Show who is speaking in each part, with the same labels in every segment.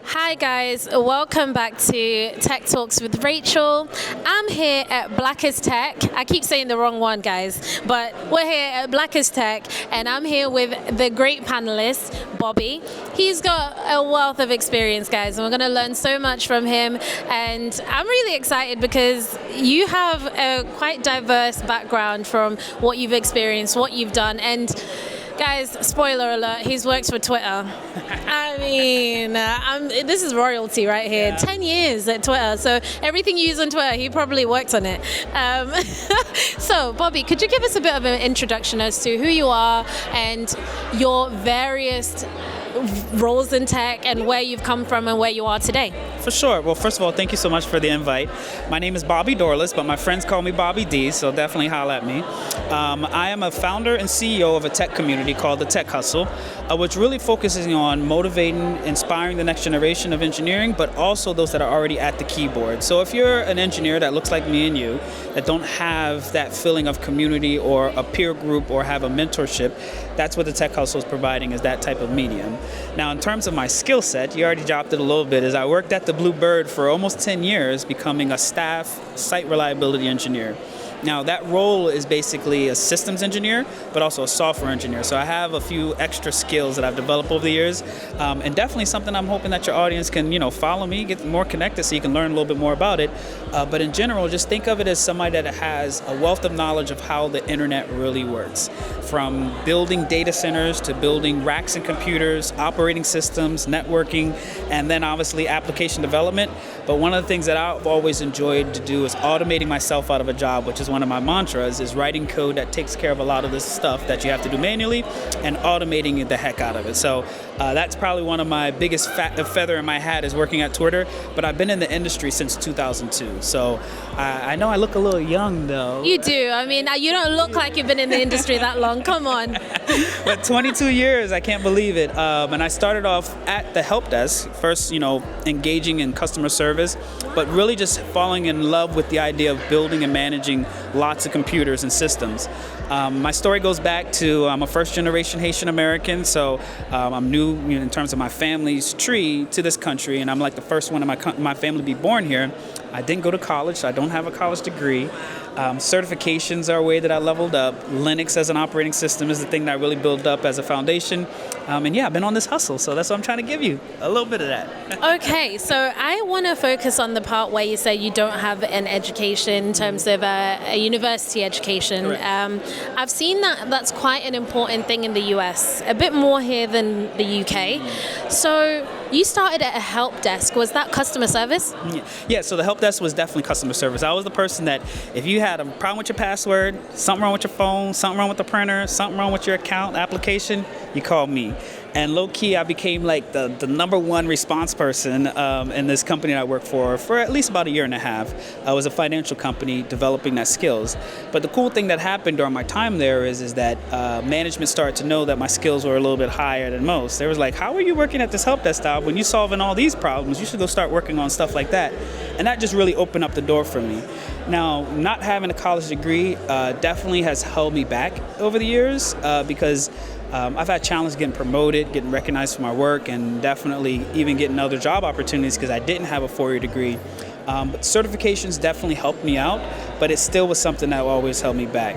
Speaker 1: Hi guys, welcome back to Tech Talks with Rachel. I'm here at Blackest Tech. I keep saying the wrong one, guys, but we're here at Blackest Tech, and I'm here with the great panelist, Bobby. He's got a wealth of experience, guys, and we're going to learn so much from him. And I'm really excited because you have a quite diverse background from what you've experienced, what you've done, and guys, spoiler alert, he's worked for Twitter. I mean, this is royalty right here.
Speaker 2: Yeah.
Speaker 1: 10 years at Twitter, so everything you use on Twitter, he probably worked on it. So, Bobby, could you give us a bit of an introduction as to who you are and your various roles in tech and where you've come from and where you are today?
Speaker 2: For sure. Well, first of all, thank you so much for the invite. My name is Bobby Dorless, but my friends call me Bobby D, so definitely holla at me. I am a founder and CEO of a tech community called the Tech Hustle, which really focuses on motivating, inspiring the next generation of engineering, but also those that are already at the keyboard. So if you're an engineer that looks like me and you, that don't have that feeling of community or a peer group or have a mentorship, that's what the Tech Hustle is providing, is that type of medium. Now, in terms of my skill set, you already dropped it a little bit, is I worked at the Bluebird for almost 10 years, becoming a staff site reliability engineer. Now, that role is basically a systems engineer, but also a software engineer. So I have a few extra skills that I've developed over the years, and definitely something I'm hoping that your audience can, follow me, get more connected so you can learn a little bit more about it. But in general, just think of it as somebody that has a wealth of knowledge of how the internet really works. From building data centers to building racks and computers, operating systems, networking, and then obviously application development. But one of the things that I've always enjoyed to do is automating myself out of a job, which is one of my mantras, is writing code that takes care of a lot of this stuff that you have to do manually and automating the heck out of it. So that's probably one of my biggest feather in my hat is working at Twitter, but I've been in the industry since 2002. So I know I look a little young though.
Speaker 1: You do. I mean, you don't look like you've been in the industry that long. Come on.
Speaker 2: But 22 years, I can't believe it. And I started off at the help desk, first, engaging in customer service, but really just falling in love with the idea of building and managing lots of computers and systems. My story goes back to I'm a first-generation Haitian American, so I'm new in terms of my family's tree to this country, and I'm like the first one in my family to be born here. I didn't go to college, so I don't have a college degree. Certifications are a way that I leveled up. Linux as an operating system is the thing that I really built up as a foundation. And yeah, I've been on this hustle, so that's what I'm trying to give you, a little bit of that.
Speaker 1: Okay, so I want to focus on the part where you say you don't have an education in terms of a university education. I've seen that that's quite an important thing in the US, a bit more here than the UK. So you started at a help desk. Was that customer service?
Speaker 2: Yeah, so the help desk was definitely customer service. I was the person that if you had a problem with your password, something wrong with your phone, something wrong with the printer, something wrong with your account application, you called me. And low-key, I became like the number one response person in this company that I worked for at least about a year and a half. I was a financial company developing that skills. But the cool thing that happened during my time there is that management started to know that my skills were a little bit higher than most. They was like, how are you working at this help desk job when you're solving all these problems? You should go start working on stuff like that. And that just really opened up the door for me. Now, not having a college degree definitely has held me back over the years because I've had challenges getting promoted, getting recognized for my work, and definitely even getting other job opportunities because I didn't have a four-year degree. But certifications definitely helped me out, but it still was something that always held me back.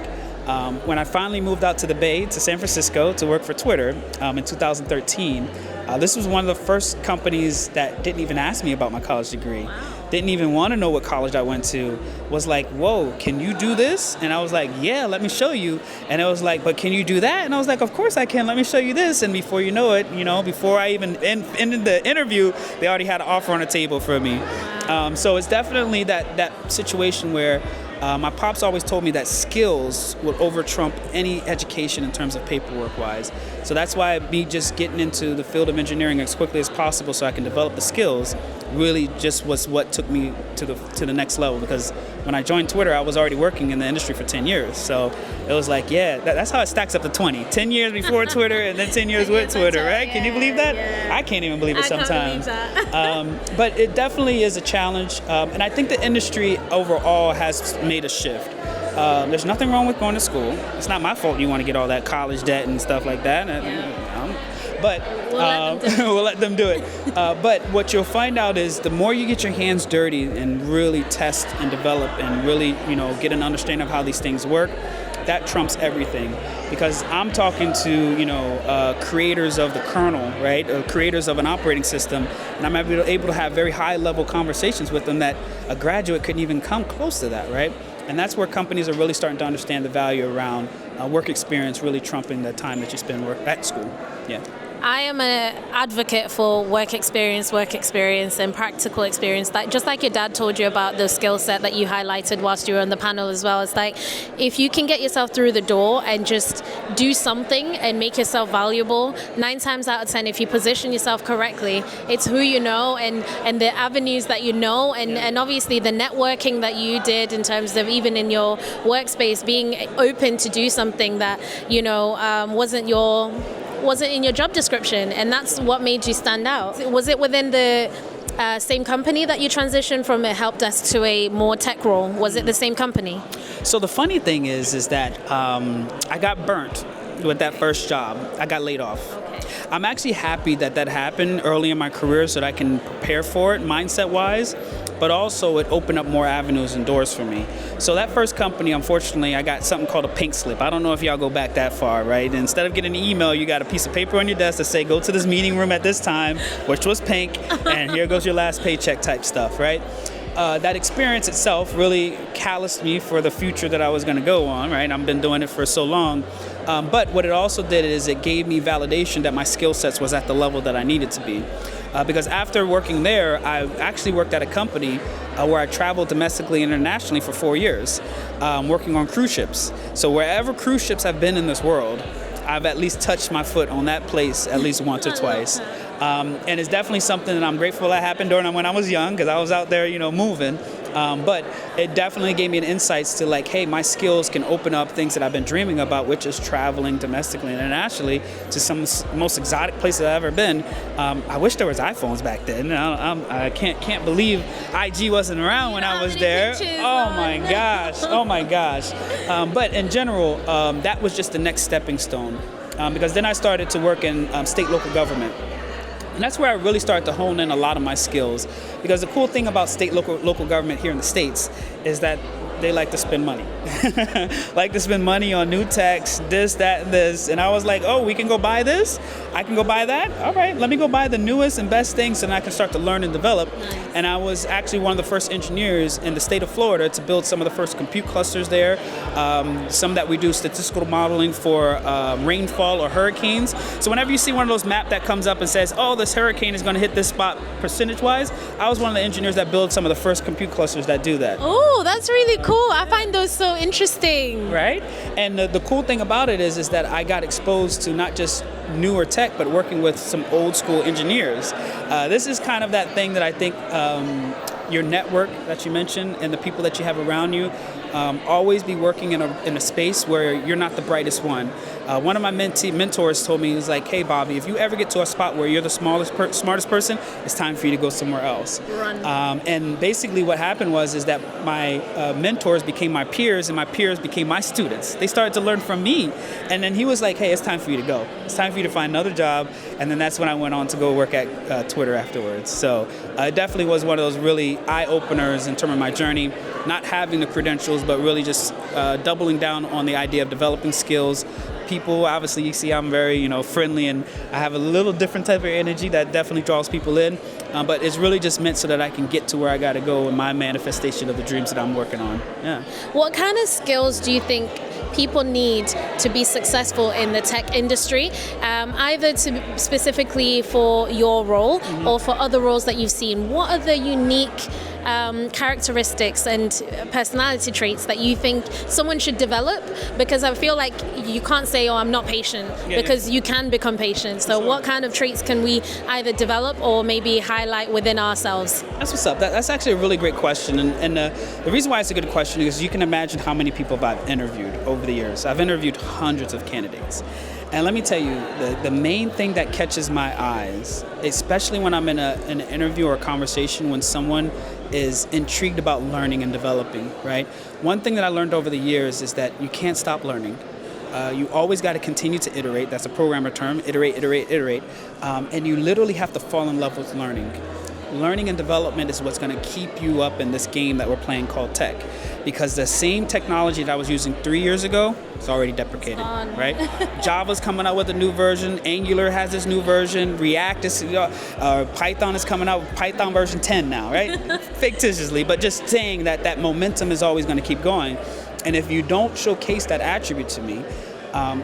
Speaker 2: When I finally moved out to the Bay, to San Francisco, to work for Twitter in 2013, this was one of the first companies that didn't even ask me about my college degree. Didn't even want to know what college I went to, was like, whoa, can you do this? And I was like, yeah, let me show you. And it was like, but can you do that? And I was like, of course I can, let me show you this. And before you know it, before I even ended the interview, they already had an offer on the table for me. So it's definitely that situation where my pops always told me that skills would over-trump any education in terms of paperwork-wise. So that's why me just getting into the field of engineering as quickly as possible so I can develop the skills really just was what took me to the next level, because when I joined Twitter, I was already working in the industry for 10 years. So it was like, yeah, that's how it stacks up to 20. 10 years before Twitter and then 10 years with Twitter, right? Can you believe that?
Speaker 1: Yeah.
Speaker 2: I can't even believe it sometimes.
Speaker 1: I can't believe that.
Speaker 2: But it definitely is a challenge. And I think the industry overall has made a shift. There's nothing wrong with going to school. It's not my fault you want to get all that college debt and stuff like that. But we'll let them do it. But what you'll find out is the more you get your hands dirty and really test and develop and really, get an understanding of how these things work, that trumps everything. Because I'm talking to, creators of the kernel, right? Creators of an operating system, and I'm able to have very high-level conversations with them that a graduate couldn't even come close to that, right? And that's where companies are really starting to understand the value around work experience really trumping the time that you spend at school. Yeah.
Speaker 1: I am an advocate for work experience, and practical experience. Just like your dad told you about the skill set that you highlighted whilst you were on the panel as well. It's like, if you can get yourself through the door and just do something and make yourself valuable, 9 times out of 10, if you position yourself correctly, it's who you know and the avenues that you know, and obviously the networking that you did in terms of even in your workspace, being open to do something that, wasn't in your job description, and that's what made you stand out. Was it within the same company that you transitioned from a help desk to a more tech role? Was it the same company?
Speaker 2: So the funny thing is that I got burnt with that first job. I got laid off.
Speaker 1: Okay.
Speaker 2: I'm actually happy that happened early in my career so that I can prepare for it mindset-wise, but also it opened up more avenues and doors for me. So that first company, unfortunately, I got something called a pink slip. I don't know if y'all go back that far, right? Instead of getting an email, you got a piece of paper on your desk that say, go to this meeting room at this time, which was pink, and here goes your last paycheck type stuff, right? That experience itself really calloused me for the future that I was going to go on, right? I've been doing it for so long. But what it also did is it gave me validation that my skill sets was at the level that I needed to be. Because after working there, I actually worked at a company where I traveled domestically and internationally for 4 years, working on cruise ships. So wherever cruise ships have been in this world, I've at least touched my foot on that place at least once or twice. And it's definitely something that I'm grateful that happened during when I was young, because I was out there, moving. But it definitely gave me an insights to like, hey, my skills can open up things that I've been dreaming about, which is traveling domestically and internationally to some of the most exotic places I've ever been. I wish there was iPhones back then. I can't believe IG wasn't around when I was there. Oh my gosh. But in general, that was just the next stepping stone, because then I started to work in state local government. And that's where I really started to hone in a lot of my skills. Because the cool thing about state local government here in the States is that they like to spend money. Like to spend money on new techs, this, that, and this. And I was like, oh, we can go buy this? I can go buy that? All right, let me go buy the newest and best things and I can start to learn and develop. Nice. And I was actually one of the first engineers in the state of Florida to build some of the first compute clusters there. Some that we do statistical modeling for rainfall or hurricanes. So whenever you see one of those maps that comes up and says, oh, this hurricane is going to hit this spot percentage-wise, I was one of the engineers that built some of the first compute clusters that do that.
Speaker 1: Oh, that's really cool. I find those so interesting.
Speaker 2: Right? And the cool thing about it is that I got exposed to not just newer tech, but working with some old school engineers. This is kind of that thing that I think your network that you mentioned and the people that you have around you, always be working in a space where you're not the brightest one. One of my mentors told me, he was like, hey, Bobby, if you ever get to a spot where you're the smartest person, it's time for you to go somewhere else.
Speaker 1: Run.
Speaker 2: And basically what happened is that my mentors became my peers and my peers became my students. They started to learn from me. And then he was like, hey, it's time for you to go. It's time for you to find another job. And then that's when I went on to go work at Twitter afterwards. So it definitely was one of those really eye-openers in terms of my journey, not having the credentials, but really just doubling down on the idea of developing skills. People, obviously, you see I'm very, friendly, and I have a little different type of energy that definitely draws people in. But it's really just meant so that I can get to where I got to go in my manifestation of the dreams that I'm working on. Yeah.
Speaker 1: What kind of skills do you think people need to be successful in the tech industry, either specifically for your role or for other roles that you've seen? What are the unique characteristics and personality traits that you think someone should develop? Because I feel like you can't say, oh, I'm not patient, because you can become patient. So what kind of traits can we either develop or maybe highlight within ourselves?
Speaker 2: That's what's up. That's actually a really great question. And the reason why it's a good question is you can imagine how many people I've interviewed over the years. I've interviewed hundreds of candidates. And let me tell you, the main thing that catches my eyes, especially when I'm in an interview or a conversation, when someone is intrigued about learning and developing, right? One thing that I learned over the years is that you can't stop learning. you always got to continue to iterate. That's a programmer term, iterate, iterate, iterate. And you literally have to fall in love with learning. Learning and development is what's going to keep you up in this game that we're playing called tech. Because the same technology that I was using 3 years ago is already deprecated, right? Java's coming out with a new version. Angular has this new version. React is, Python is coming out with Python version 10 now, right? Fictitiously, but just saying that that momentum is always going to keep going. And if you don't showcase that attribute to me,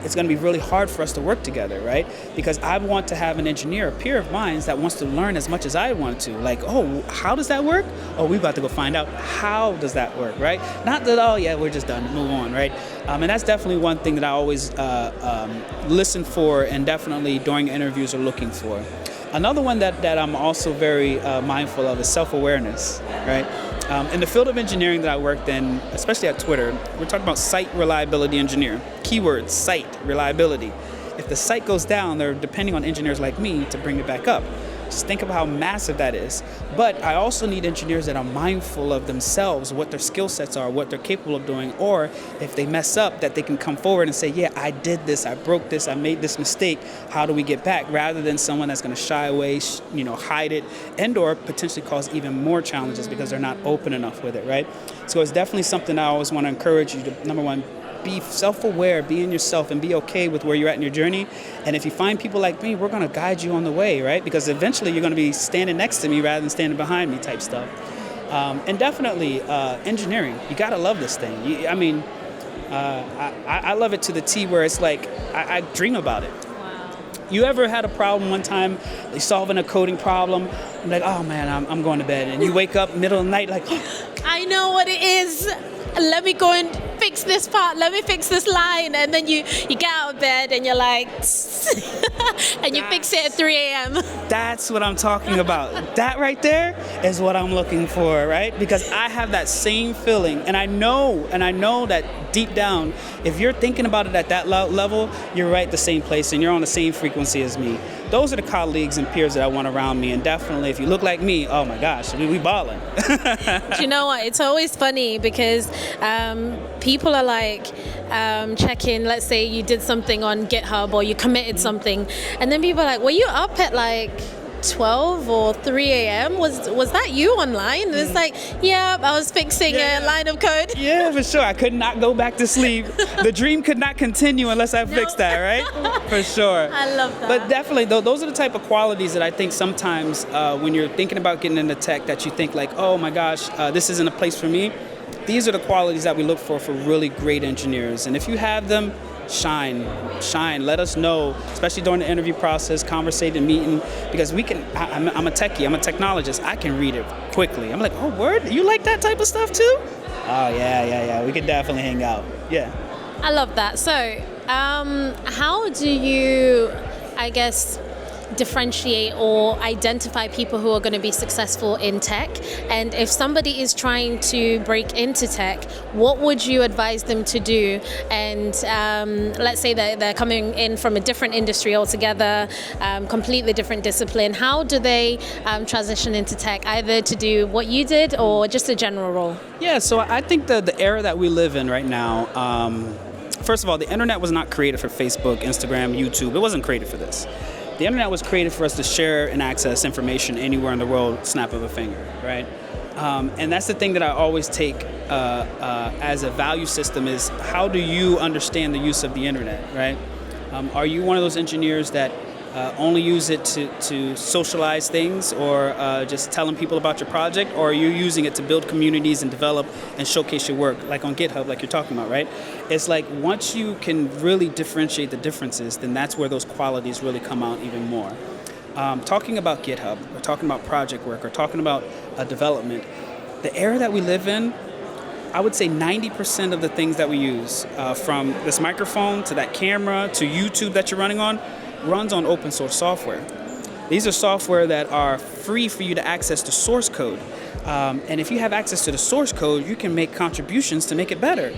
Speaker 2: it's going to be really hard for us to work together, right? Because I want to have an engineer, a peer of mine, that wants to learn as much as I want to. Like, oh, how does that work? Oh, we've got to go find out how does that work, right? Not that, oh, yeah, we're just done, move on, right? And that's definitely one thing that I always listen for and definitely during interviews are looking for. Another one that I'm also very mindful of is self-awareness, right? In the field of engineering that I worked in, especially at Twitter, we're talking about site reliability engineer. Keywords, site reliability. If the site goes down, they're depending on engineers like me to bring it back up. Just think of how massive that is. But I also need engineers that are mindful of themselves, what their skill sets are, what they're capable of doing, or if they mess up, that they can come forward and say, yeah, I did this, I broke this, I made this mistake, how do we get back? Rather than someone that's going to shy away, hide it, and or potentially cause even more challenges because they're not open enough with it, right? So it's definitely something I always want to encourage you to, number one, be self-aware, be in yourself, and be okay with where you're at in your journey. And if you find people like me, we're going to guide you on the way, right? Because eventually you're going to be standing next to me rather than standing behind me type stuff. And definitely engineering. You got to love this thing. I love it to the T where it's like I dream about it.
Speaker 1: Wow.
Speaker 2: You ever had a problem one time, solving a coding problem, and like, oh man, I'm going to bed. And you wake up middle of the night like,
Speaker 1: I know what it is. Let me go and fix this part. Let me fix this line. And then you get out of bed and you're like, and you fix it at 3 a.m.
Speaker 2: That's what I'm talking about. That right there is what I'm looking for, right? Because I have that same feeling. And I know that deep down, if you're thinking about it at that level, you're right at the same place and you're on the same frequency as me. Those are the colleagues and peers that I want around me. And definitely, if you look like me, oh my gosh, we balling.
Speaker 1: Do you know what? It's always funny because people are like checking, let's say you did something on GitHub or you committed something, and then people are like, were you up at like 12 or 3 a.m.? Was that you online? And it's like, yeah, I was fixing a line of code.
Speaker 2: Yeah, for sure. I could not go back to sleep. The dream could not continue unless I fixed that, right? For sure.
Speaker 1: I love that.
Speaker 2: But definitely, those are the type of qualities that I think sometimes when you're thinking about getting into tech that you think like, oh my gosh, this isn't a place for me. These are the qualities that we look for really great engineers. And if you have them, shine. Let us know, especially during the interview process, conversating, meeting, because we can, I'm a techie, I'm a technologist. I can read it quickly. I'm like, oh, word? You like that type of stuff too? Oh, yeah. We could definitely hang out. Yeah.
Speaker 1: I love that. So, how do you, I guess, differentiate or identify people who are going to be successful in tech? And if somebody is trying to break into tech, what would you advise them to do? And let's say that they're coming in from a different industry altogether, completely different discipline. How do they transition into tech, either to do what you did or just a general role?
Speaker 2: Yeah, so I think the era that we live in right now, first of all, the internet was not created for Facebook, Instagram, YouTube. It wasn't created for this. The internet was created for us to share and access information anywhere in the world, snap of a finger, right? And that's the thing that I always take as a value system is how do you understand the use of the internet, right? Are you one of those engineers that only use it to socialize things or just telling people about your project, or are you using it to build communities and develop and showcase your work, like on GitHub, like you're talking about, right? It's like once you can really differentiate the differences, then that's where those qualities really come out even more. Talking about GitHub, or talking about project work, or talking about development, the era that we live in, I would say 90% of the things that we use, from this microphone to that camera to YouTube that you're running on, runs on open source software. These are software that are free for you to access the source code. And if you have access to the source code, you can make contributions to make it better.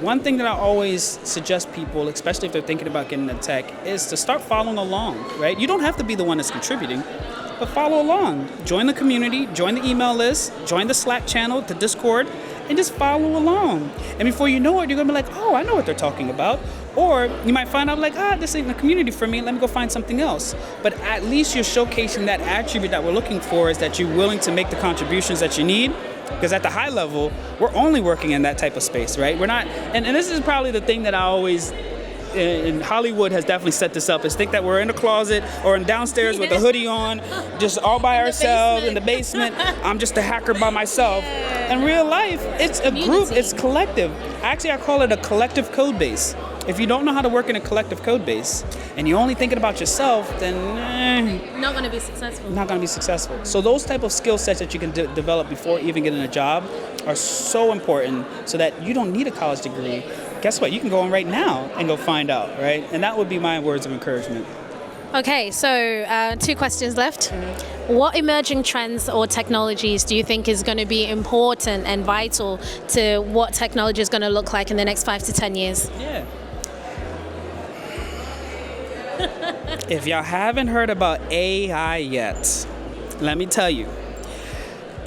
Speaker 2: One thing that I always suggest people, especially if they're thinking about getting into tech, is to start following along, right? You don't have to be the one that's contributing, but follow along. Join the community, join the email list, join the Slack channel, the Discord, and just follow along. And before you know it, you're gonna be like, oh, I know what they're talking about. Or you might find out like, this ain't the community for me, let me go find something else. But at least you're showcasing that attribute that we're looking for, is that you're willing to make the contributions that you need. Because at the high level, we're only working in that type of space, right? We're not, and this is probably the thing that I always, in Hollywood has definitely set this up, is think that we're in the closet or in downstairs with a hoodie on, just all by ourselves in the basement. I'm just a hacker by myself. In real life, it's a group, it's collective. Actually, I call it a collective code base. If you don't know how to work in a collective code base and you're only thinking about yourself, then
Speaker 1: not going to be successful.
Speaker 2: Not going to be successful. So those type of skill sets that you can develop before even getting a job are so important, so that you don't need a college degree. Guess what? You can go on right now and go find out, right? And that would be my words of encouragement.
Speaker 1: Okay, so 2 questions left. What emerging trends or technologies do you think is going to be important and vital to what technology is going to look like in the next 5 to 10 years?
Speaker 2: Yeah. If y'all haven't heard about AI yet, let me tell you,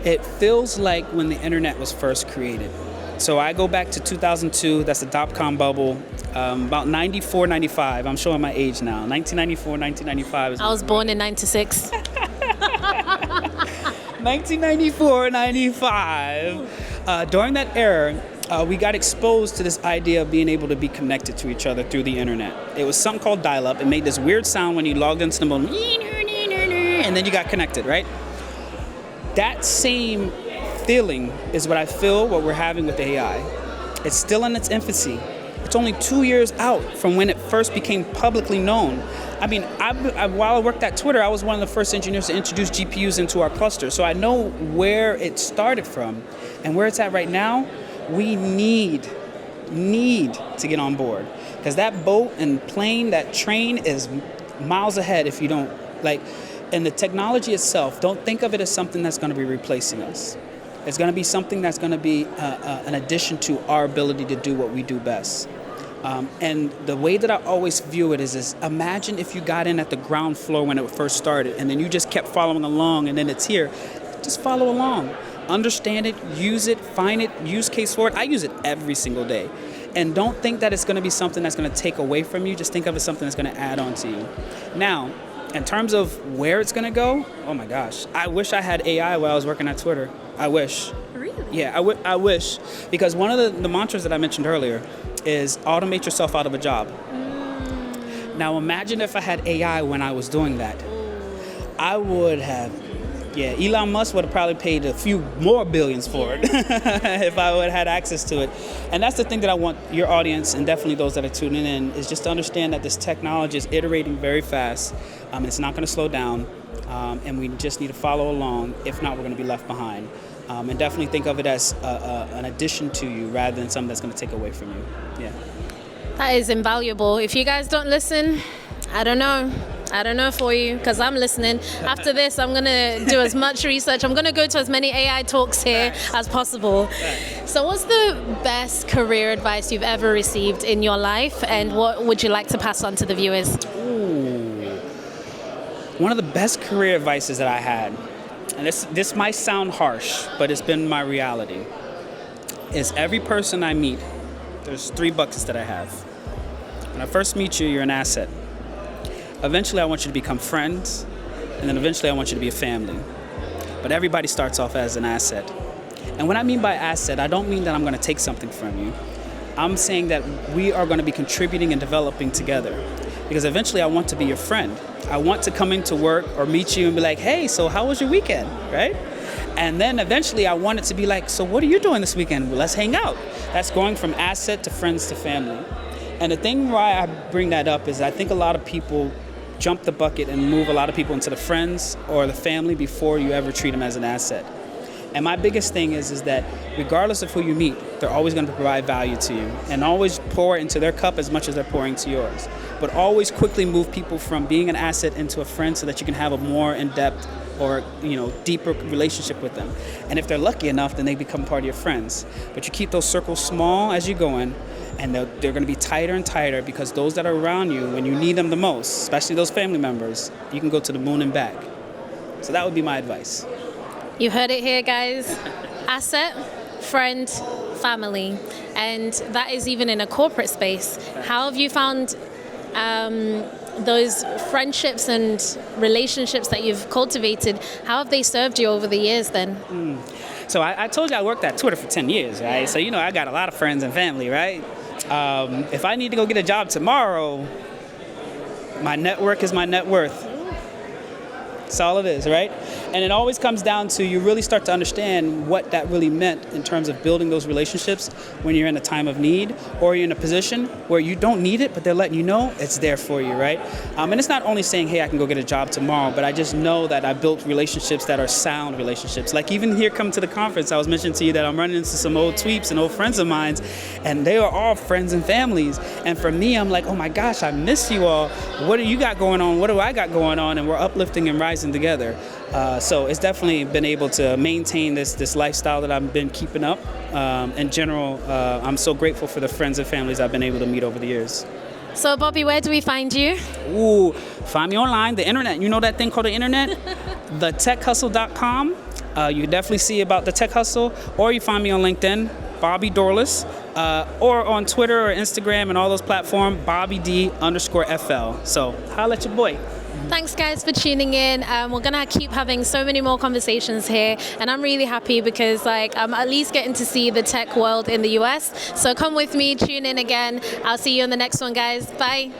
Speaker 2: it feels like when the internet was first created. So I go back to 2002, that's the dot-com bubble, about 94, 95. I'm showing my age now. 1994, 1995.
Speaker 1: I was born in 96.
Speaker 2: 1994, 95. During that era, we got exposed to this idea of being able to be connected to each other through the internet. It was something called dial-up. It made this weird sound when you logged into the modem, and then you got connected, right? That same feeling is what I feel what we're having with AI. It's still in its infancy. It's only 2 years out from when it first became publicly known. I mean, while I worked at Twitter, I was one of the first engineers to introduce GPUs into our cluster. So I know where it started from, and where it's at right now. We need to get on board, because that boat and plane, that train is miles ahead if you don't, and the technology itself, don't think of it as something that's going to be replacing us. It's going to be something that's going to be an addition to our ability to do what we do best. And the way that I always view it is imagine if you got in at the ground floor when it first started, and then you just kept following along, and then it's here. Just follow along. Understand it, use it, find it, use case for it. I use it every single day. And don't think that it's going to be something that's going to take away from you. Just think of it as something that's going to add on to you. Now, in terms of where it's going to go, oh my gosh, I wish I had AI while I was working at Twitter. I wish.
Speaker 1: Really?
Speaker 2: Yeah, I wish. Because one of the mantras that I mentioned earlier is automate yourself out of a job. Now imagine if I had AI when I was doing that. I would have, Elon Musk would have probably paid a few more billions for it if I would have had access to it. And that's the thing that I want your audience, and definitely those that are tuning in, is just to understand that this technology is iterating very fast. It's not going to slow down, and we just need to follow along. If not, we're going to be left behind. And definitely think of it as an addition to you rather than something that's going to take away from you. Yeah.
Speaker 1: That is invaluable. If you guys don't listen, I don't know for you, because I'm listening. After this, I'm going to do as much research. I'm going to go to as many AI talks here as possible. So what's the best career advice you've ever received in your life, and what would you like to pass on to the viewers?
Speaker 2: Ooh. One of the best career advices that I had, and this might sound harsh, but it's been my reality, is every person I meet, there's 3 buckets that I have. When I first meet you, you're an asset. Eventually, I want you to become friends, and then eventually I want you to be a family. But everybody starts off as an asset. And what I mean by asset, I don't mean that I'm going to take something from you. I'm saying that we are going to be contributing and developing together. Because eventually I want to be your friend. I want to come into work or meet you and be like, hey, so how was your weekend, right? And then eventually I want it to be like, so what are you doing this weekend? Well, let's hang out. That's going from asset to friends to family. And the thing why I bring that up is I think a lot of people jump the bucket and move a lot of people into the friends or the family before you ever treat them as an asset. And my biggest thing is that regardless of who you meet, they're always going to provide value to you, and always pour into their cup as much as they're pouring to yours. But always quickly move people from being an asset into a friend so that you can have a more in-depth or deeper relationship with them. And if they're lucky enough, then they become part of your friends. But you keep those circles small as you go in, and they're going to be tighter and tighter, because those that are around you, when you need them the most, especially those family members, you can go to the moon and back. So that would be my advice.
Speaker 1: You heard it here, guys. Asset, friend, family, and that is even in a corporate space. How have you found those friendships and relationships that you've cultivated? How have they served you over the years then?
Speaker 2: So I told you I worked at Twitter for 10 years, right? So, I got a lot of friends and family, right? If I need to go get a job tomorrow, my network is my net worth. That's all it is, right? And it always comes down to you really start to understand what that really meant in terms of building those relationships when you're in a time of need or you're in a position where you don't need it, but they're letting you know it's there for you, right? And it's not only saying, hey, I can go get a job tomorrow, but I just know that I built relationships that are sound relationships. Like even here coming to the conference, I was mentioning to you that I'm running into some old tweeps and old friends of mine, and they are all friends and families. And for me, I'm like, oh my gosh, I miss you all. What do you got going on? What do I got going on? And we're uplifting and rising together. So it's definitely been able to maintain this lifestyle that I've been keeping up. In general, I'm so grateful for the friends and families I've been able to meet over the years.
Speaker 1: So Bobby, where do we find you?
Speaker 2: Ooh, find me online, the internet. You know that thing called the internet? thetechhustle.com. You can definitely see about the Tech Hustle, or you find me on LinkedIn, Bobby Dorless, or on Twitter or Instagram and all those platforms, BobbyD_FL. So holla at your boy.
Speaker 1: Thanks guys for tuning in. We're gonna keep having so many more conversations here, and I'm really happy because I'm at least getting to see the tech world in the US. So come with me, tune in again. I'll see you on the next one, guys. Bye.